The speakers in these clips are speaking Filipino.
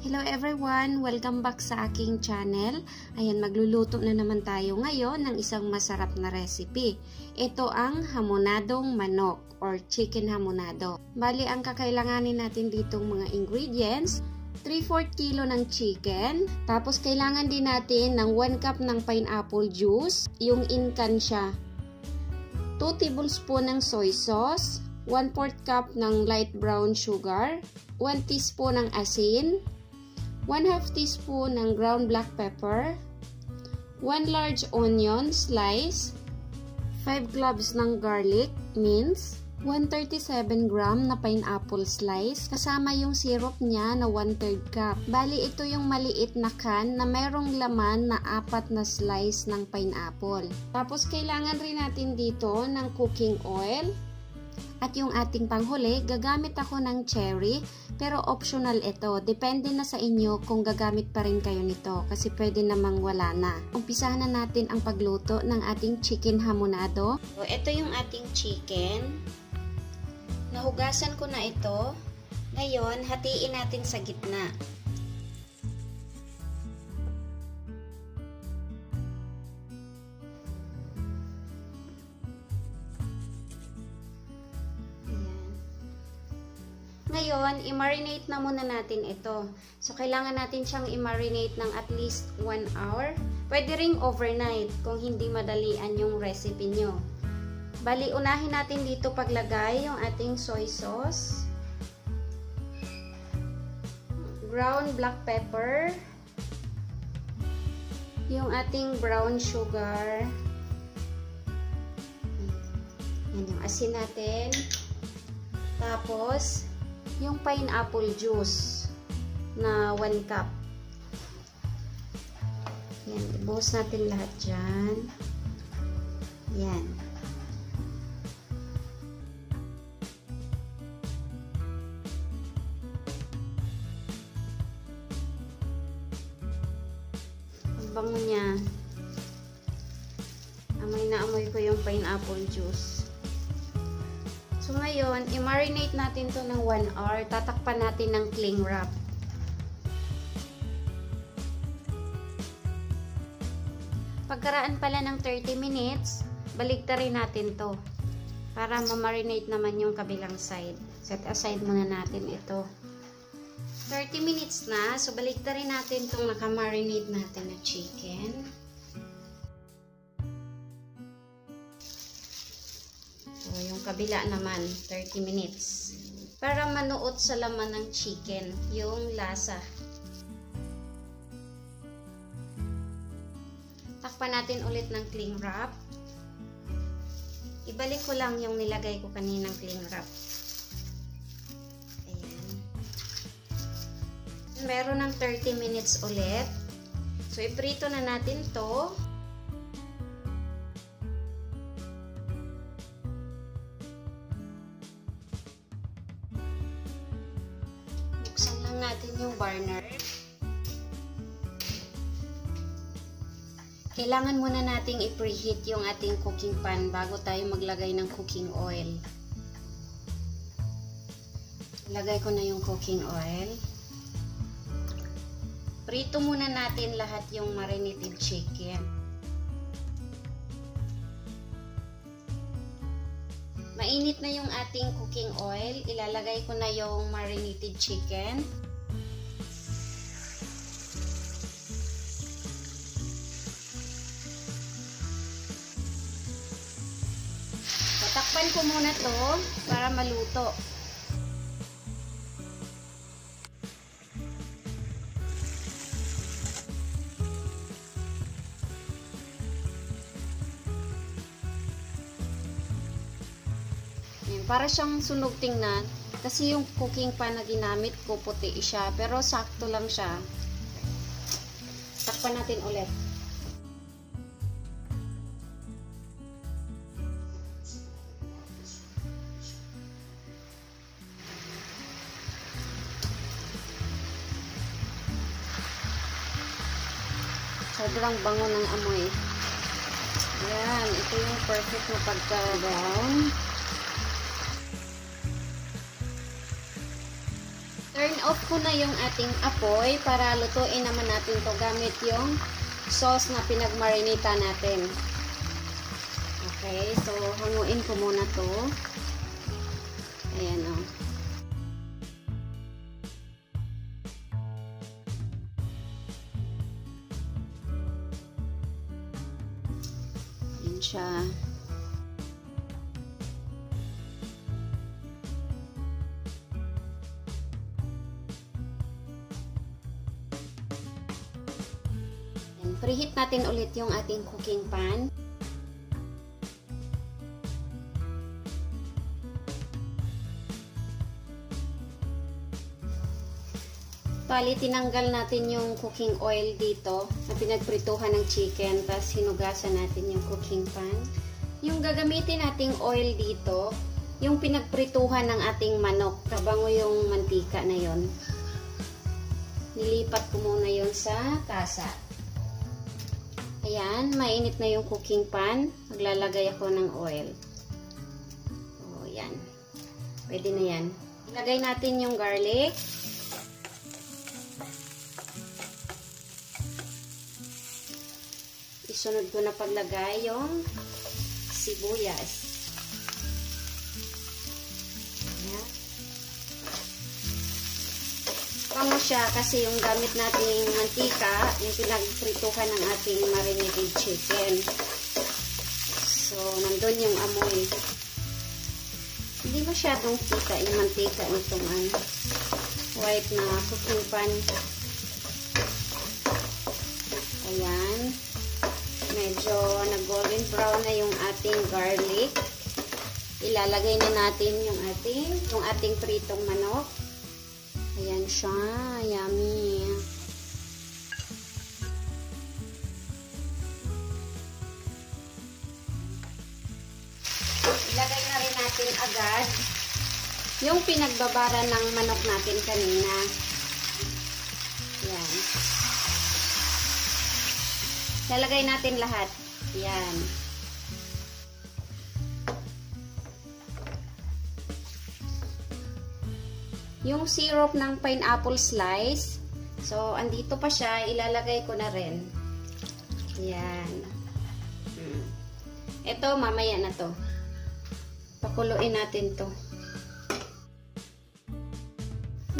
Hello everyone! Welcome back sa aking channel. Ayan, magluluto na naman tayo ngayon ng isang masarap na recipe. Ito ang hamonadong manok or chicken hamonado. Bali, ang kakailanganin natin ditong mga ingredients, 3/4 kilo ng chicken. Tapos, kailangan din natin ng 1 cup ng pineapple juice, yung in-can siya. 2 tablespoon ng soy sauce, 1/4 cup ng light brown sugar, 1 teaspoon ng asin, 1/2 teaspoon ng ground black pepper, 1 large onion slice, 5 cloves ng garlic minced, 137 gram na pineapple slice, kasama yung syrup niya na 1/3 cup. Bali, ito yung maliit na can na merong laman na 4 na slice ng pineapple. Tapos, kailangan rin natin dito ng cooking oil. At yung ating panghuli, gagamit ako ng cherry, pero optional ito. Depende na sa inyo kung gagamit pa rin kayo nito, kasi pwede namang wala na. Umpisahan na natin ang pagluto ng ating chicken hamonado. So, ito yung ating chicken. Nahugasan ko na ito. Ngayon, hatiin natin sa gitna. Ngayon, i-marinate na muna natin ito. So, kailangan natin siyang i-marinate ng at least 1 hour. Pwede ring overnight kung hindi madalian yung recipe nyo. Bali, unahin natin dito paglagay yung ating soy sauce, ground black pepper, yung ating brown sugar, yan yung asin natin, tapos yung pineapple juice na 1 cup. Yan, ibuhos natin lahat dyan. Yan. Ang bango niya. Amoy na amoy ko yung pineapple juice. So, ngayon, i-marinate natin to ng 1 hour. Tatakpan natin ng cling wrap. Pagkaraan pala ng 30 minutes, baligtarin natin to. Para ma-marinate naman yung kabilang side. Set aside muna natin ito. 30 minutes na. So, baligtarin natin itong naka-marinate natin na chicken. So, yung kabila naman, 30 minutes. Para manuot sa laman ng chicken, yung lasa. Takpan natin ulit ng cling wrap. Ibalik ko lang yung nilagay ko kaninang cling wrap. Ayan. Meron ng 30 minutes ulit. So, iprito na natin to. Natin yung burner. Kailangan muna nating i-preheat yung ating cooking pan bago tayo maglagay ng cooking oil. Ilagay ko na yung cooking oil. Prito muna natin lahat yung marinated chicken. Mainit na yung ating cooking oil. Ilalagay ko na yung marinated chicken. Tatakpan ko muna to para maluto. Para siyang sunog tingnan. Kasi yung cooking pan na ginamit ko, puti siya. Pero sakto lang siya. Takpan natin ulit. Sobrang bango ng amoy. Ayan. Ito yung perfect na pagka-brown. Turn Turn off ko na yung ating apoy para lutuin naman natin to gamit yung sauce na pinagmarinita natin. Okay, so hanguin ko muna to. Ayan o. Ayan siya. Preheat natin ulit yung ating cooking pan. Bali, tinanggal natin yung cooking oil dito na pinagprituhan ng chicken, tapos hinugasan natin yung cooking pan. Yung gagamitin nating oil dito, yung pinagprituhan ng ating manok, kabango yung mantika na yon. Nilipat ko muna yon sa tasa. Ayan, mainit na yung cooking pan. Maglalagay ako ng oil. O, yan. Pwede na yan. Ilagay natin yung garlic. Isunod ko na paglagay yung sibuyas. Ayan. Bango siya kasi yung gamit nating mantika, yung pinagprituhan ng ating marinated chicken. So, nandun yung amoy. Hindi masyadong kita yung mantika nitong white na cooking pan. Ayan. Medyo nag-golden brown na yung ating garlic. Ilalagay na natin yung ating pritong manok. Ayan siya. Yummy. Ilagay na rin natin agad yung pinagbabara ng manok natin kanina. Ayan. Lalagay natin lahat. Ayan. Yung syrup ng pineapple slice. So, andito pa siya. Ilalagay ko na rin. Ayan. Ito, mamaya na to. Pakuluin natin to.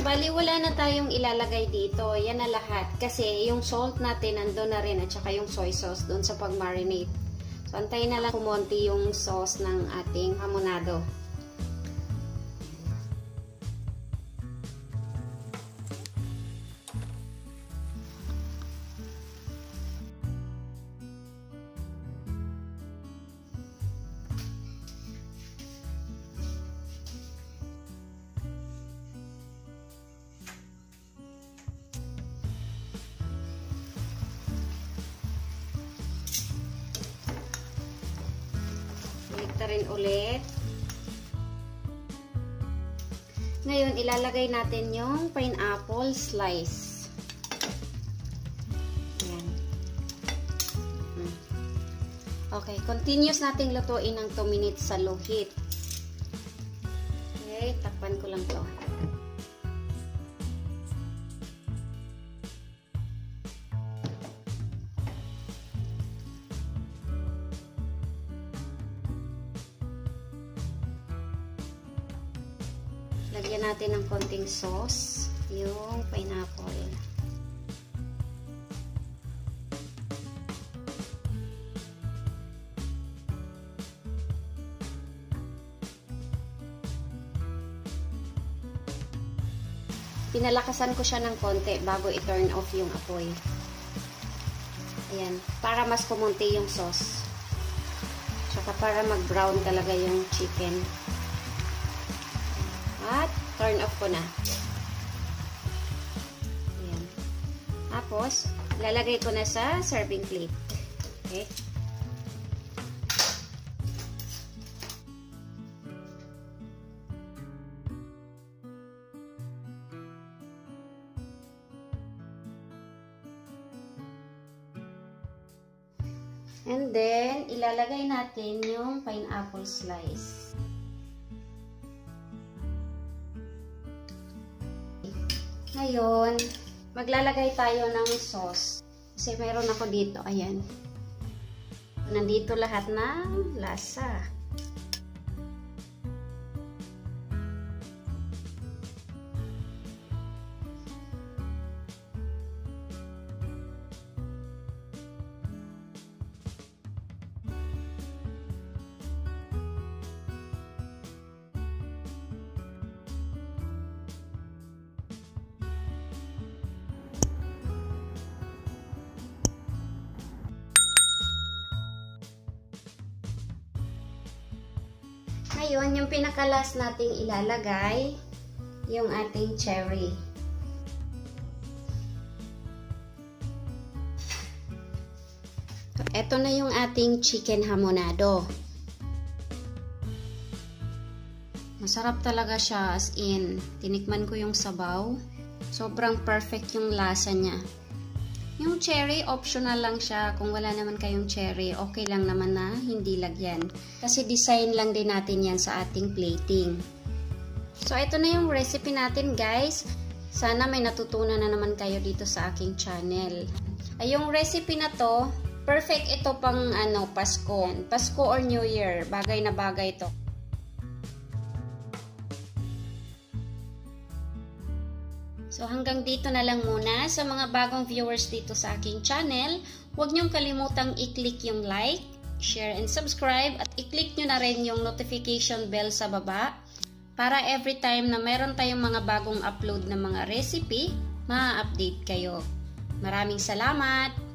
Bali, wala na tayong ilalagay dito. Yan na lahat. Kasi yung salt natin nandun na rin at saka yung soy sauce doon sa pag-marinate. So, antayin na lang kumonti yung sauce ng ating hamonado. Rin ulit. Ngayon, ilalagay natin yung pineapple slice. Ayan. Okay, continuous nating lutuin ng 2 minutes sa low heat. Okay, takpan ko lang to. Lagyan natin ng konting sauce, yung pineapple. Pinalakasan ko siya ng konti bago i-turn off yung apoy. Ayan, para mas kumunti yung sauce. Tsaka para mag-brown talaga yung chicken. At turn off ko na. Ayan. Tapos, lalagay ko na sa serving plate. Okay? And then, ilalagay natin yung pineapple slice. Ngayon, maglalagay tayo ng sauce. Kasi meron ako dito, ayan. Nandito lahat ng lasa. Ngayon, yung pinakalas nating ilalagay, yung ating cherry. Ito na yung ating chicken hamonado. Masarap talaga siya, as in. Tinikman ko yung sabaw. Sobrang perfect yung lasa niya. Yung cherry, optional lang siya. Kung wala naman kayong cherry, okay lang naman na hindi lagyan. Kasi design lang din natin yan sa ating plating. So, ito na yung recipe natin, guys. Sana may natutunan na naman kayo dito sa aking channel. Ay, yung recipe na to, perfect ito pang Pasko. Pasko or New Year. Bagay na bagay to. So, hanggang dito na lang muna. Sa mga bagong viewers dito sa aking channel, huwag niyong kalimutang i-click yung like, share, and subscribe. At i-click nyo na rin yung notification bell sa baba para every time na meron tayong mga bagong upload na mga recipe, ma-update kayo. Maraming salamat!